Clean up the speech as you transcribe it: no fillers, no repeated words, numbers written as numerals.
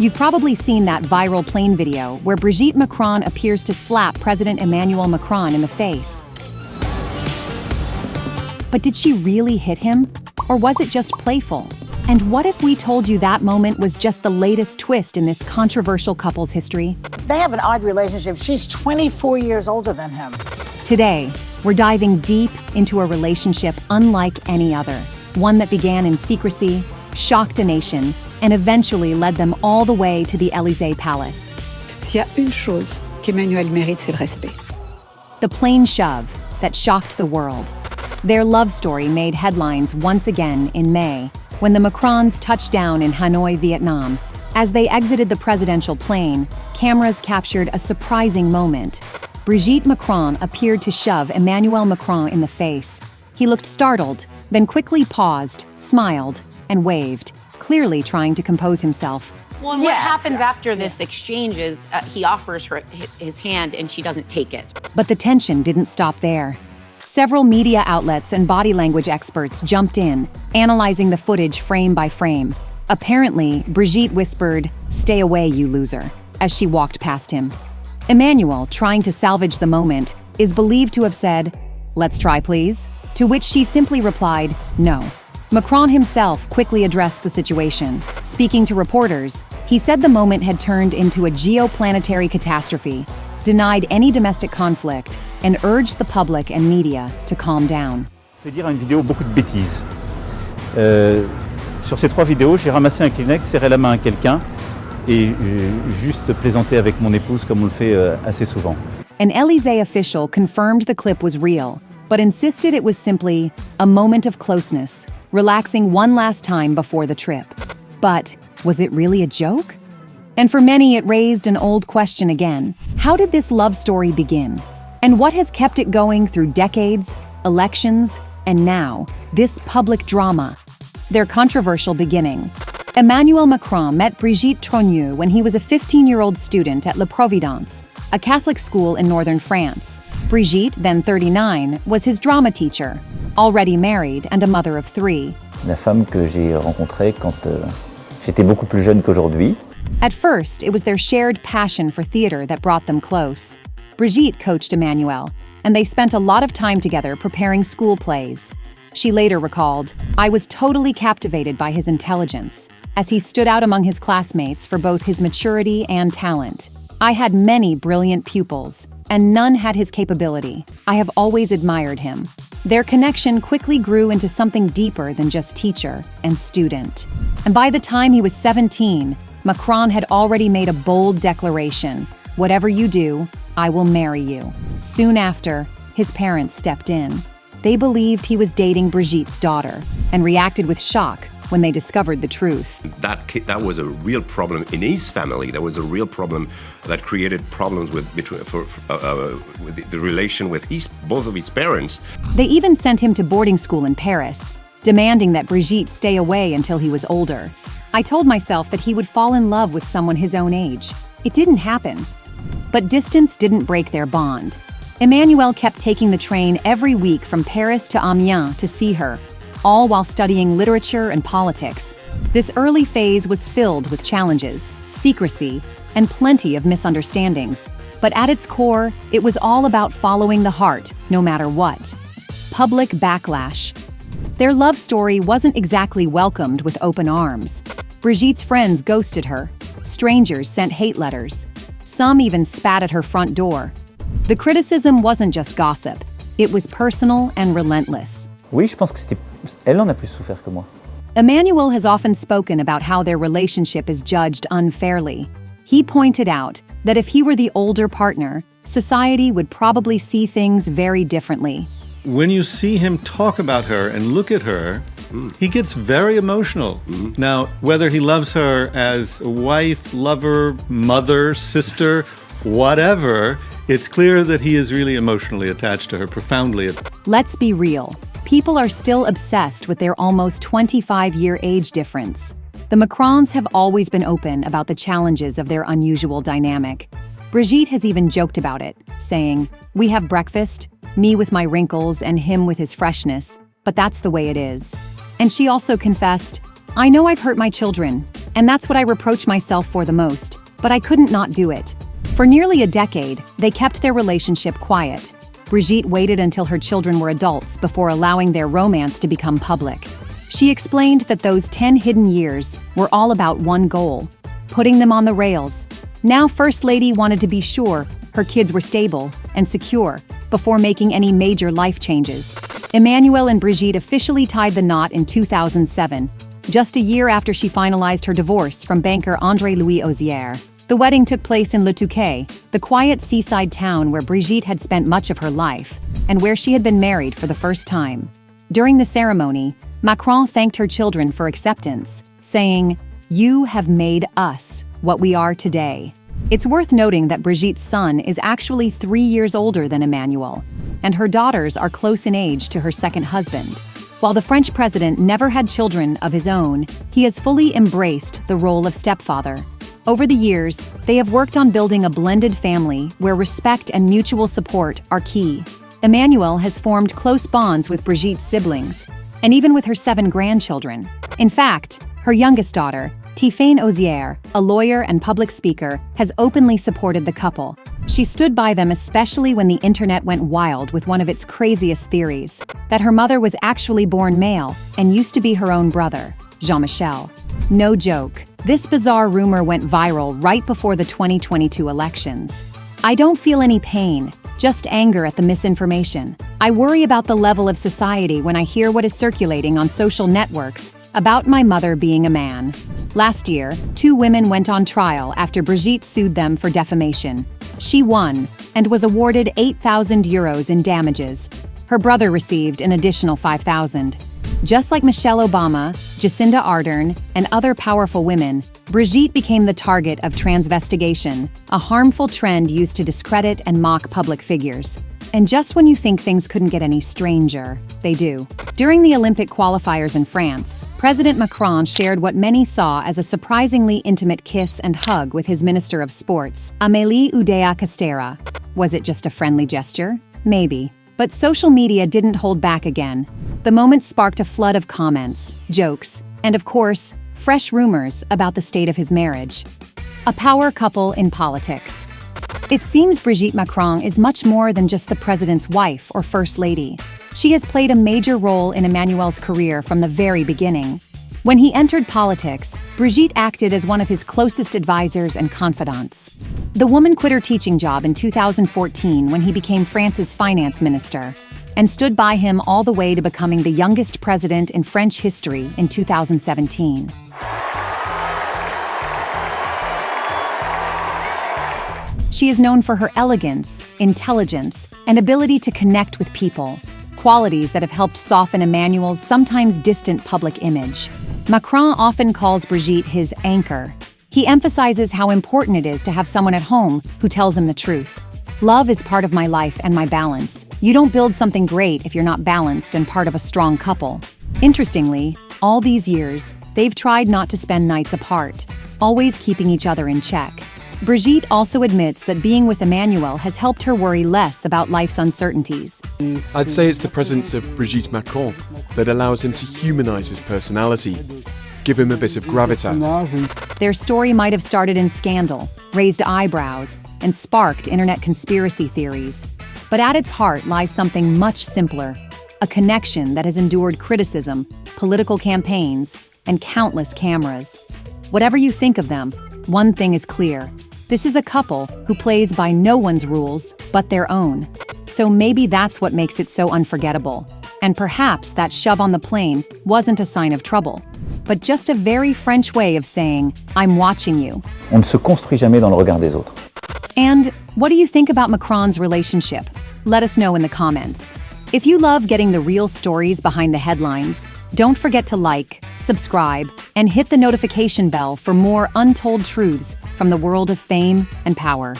You've probably seen that viral plane video where Brigitte Macron appears to slap President Emmanuel Macron in the face. But did she really hit him? Or was it just playful? And what if we told you that moment was just the latest twist in this controversial couple's history? They have an odd relationship. She's 24 years older than him. Today, we're diving deep into a relationship unlike any other. One that began in secrecy, shocked a nation, and eventually led them all the way to the Élysée Palace. S'il y a une chose qu'Emmanuel mérite, c'est le respect. The plane shove that shocked the world. Their love story made headlines once again in May, when the Macrons touched down in Hanoi, Vietnam. As they exited the presidential plane, cameras captured a surprising moment. Brigitte Macron appeared to shove Emmanuel Macron in the face. He looked startled, then quickly paused, smiled, and waved, clearly trying to compose himself. Well, and what happens after this exchange is he offers her his hand and she doesn't take it. But the tension didn't stop there. Several media outlets and body language experts jumped in, analyzing the footage frame by frame. Apparently, Brigitte whispered, "Stay away, you loser," as she walked past him. Emmanuel, trying to salvage the moment, is believed to have said, "Let's try, please," to which she simply replied, "No." Macron himself quickly addressed the situation. Speaking to reporters, he said the moment had turned into a geoplanetary catastrophe, denied any domestic conflict, and urged the public and media to calm down. Fait dire à une vidéo beaucoup de bêtises. Sur ces 3 vidéos, j'ai ramassé un Kleenex, serré la main à quelqu'un et juste plaisanté avec mon épouse comme on le fait assez souvent. An Élysée official confirmed the clip was real, but insisted it was simply a moment of closeness, relaxing one last time before the trip. But was it really a joke? And for many, it raised an old question again. How did this love story begin? And what has kept it going through decades, elections, and now, this public drama? Their controversial beginning. Emmanuel Macron met Brigitte Macron when he was a 15-year-old student at La Providence, a Catholic school in northern France. Brigitte, then 39, was his drama teacher, already married and a mother of 3. La femme que j'ai rencontrée quand j'étais beaucoup plus jeune qu'aujourd'hui. At first, it was their shared passion for theater that brought them close. Brigitte coached Emmanuel, and they spent a lot of time together preparing school plays. She later recalled, "I was totally captivated by his intelligence, as he stood out among his classmates for both his maturity and talent. I had many brilliant pupils, and none had his capability. I have always admired him." Their connection quickly grew into something deeper than just teacher and student. And by the time he was 17, Macron had already made a bold declaration: "Whatever you do, I will marry you." Soon after, his parents stepped in. They believed he was dating Brigitte's daughter and reacted with shock when they discovered the truth. That was a real problem in his family. That was a real problem that created problems with the relation with both of his parents. They even sent him to boarding school in Paris, demanding that Brigitte stay away until he was older. I told myself that he would fall in love with someone his own age. It didn't happen. But distance didn't break their bond. Emmanuel kept taking the train every week from Paris to Amiens to see her, all while studying literature and politics. This early phase was filled with challenges, secrecy, and plenty of misunderstandings. But at its core, it was all about following the heart, no matter what. Public backlash. Their love story wasn't exactly welcomed with open arms. Brigitte's friends ghosted her. Strangers sent hate letters. Some even spat at her front door. The criticism wasn't just gossip. It was personal and relentless. Oui, je pense que elle en a plus souffert que moi. Emmanuel has often spoken about how their relationship is judged unfairly. He pointed out that if he were the older partner, society would probably see things very differently. When you see him talk about her and look at her, he gets very emotional. Now, whether he loves her as a wife, lover, mother, sister, whatever, it's clear that he is really emotionally attached to her, profoundly. Let's be real. People are still obsessed with their almost 25-year age difference. The Macrons have always been open about the challenges of their unusual dynamic. Brigitte has even joked about it, saying, "We have breakfast, me with my wrinkles and him with his freshness, but that's the way it is." And she also confessed, I know I've hurt my children, and that's what I reproach myself for the most, but I couldn't not do it. For nearly a decade, they kept their relationship quiet. Brigitte waited until her children were adults before allowing their romance to become public. She explained that those 10 hidden years were all about one goal: putting them on the rails. Now First Lady wanted to be sure her kids were stable and secure before making any major life changes. Emmanuel and Brigitte officially tied the knot in 2007, just a year after she finalized her divorce from banker André-Louis Osier. The wedding took place in Le Touquet, the quiet seaside town where Brigitte had spent much of her life, and where she had been married for the first time. During the ceremony, Macron thanked her children for acceptance, saying, "You have made us what we are today." It's worth noting that Brigitte's son is actually 3 years older than Emmanuel, and her daughters are close in age to her second husband. While the French president never had children of his own, he has fully embraced the role of stepfather. Over the years, they have worked on building a blended family where respect and mutual support are key. Emmanuel has formed close bonds with Brigitte's siblings, and even with her 7 grandchildren. In fact, her youngest daughter, Tiffaine Osier, a lawyer and public speaker, has openly supported the couple. She stood by them especially when the internet went wild with one of its craziest theories, that her mother was actually born male and used to be her own brother, Jean-Michel. No joke. This bizarre rumor went viral right before the 2022 elections. I don't feel any pain, just anger at the misinformation. I worry about the level of society when I hear what is circulating on social networks about my mother being a man. Last year, 2 women went on trial after Brigitte sued them for defamation. She won and was awarded €8,000 in damages. Her brother received an additional $5,000. Just like Michelle Obama, Jacinda Ardern, and other powerful women, Brigitte became the target of Transvestigation, a harmful trend used to discredit and mock public figures. And just when you think things couldn't get any stranger, they do. During the Olympic qualifiers in France, President Macron shared what many saw as a surprisingly intimate kiss and hug with his Minister of Sports, Amélie Oudéa-Castéra. Was it just a friendly gesture? Maybe. But social media didn't hold back again. The moment sparked a flood of comments, jokes, and of course, fresh rumors about the state of his marriage. A power couple in politics. It seems Brigitte Macron is much more than just the president's wife or first lady. She has played a major role in Emmanuel's career from the very beginning. When he entered politics, Brigitte acted as one of his closest advisors and confidants. The woman quit her teaching job in 2014 when he became France's finance minister, and stood by him all the way to becoming the youngest president in French history in 2017. She is known for her elegance, intelligence, and ability to connect with people, qualities that have helped soften Emmanuel's sometimes distant public image. Macron often calls Brigitte his anchor. He emphasizes how important it is to have someone at home who tells him the truth. Love is part of my life and my balance. You don't build something great if you're not balanced and part of a strong couple. Interestingly, all these years, they've tried not to spend nights apart, always keeping each other in check. Brigitte also admits that being with Emmanuel has helped her worry less about life's uncertainties. I'd say it's the presence of Brigitte Macron that allows him to humanize his personality, give him a bit of gravitas. Their story might have started in scandal, raised eyebrows, and sparked internet conspiracy theories. But at its heart lies something much simpler, a connection that has endured criticism, political campaigns, and countless cameras. Whatever you think of them, one thing is clear. This is a couple who plays by no one's rules but their own. So maybe that's what makes it so unforgettable. And perhaps that shove on the plane wasn't a sign of trouble, but just a very French way of saying, I'm watching you. On ne se construit jamais dans le regard des autres. And what do you think about Macron's relationship? Let us know in the comments. If you love getting the real stories behind the headlines, don't forget to like, subscribe, and hit the notification bell for more untold truths from the world of fame and power.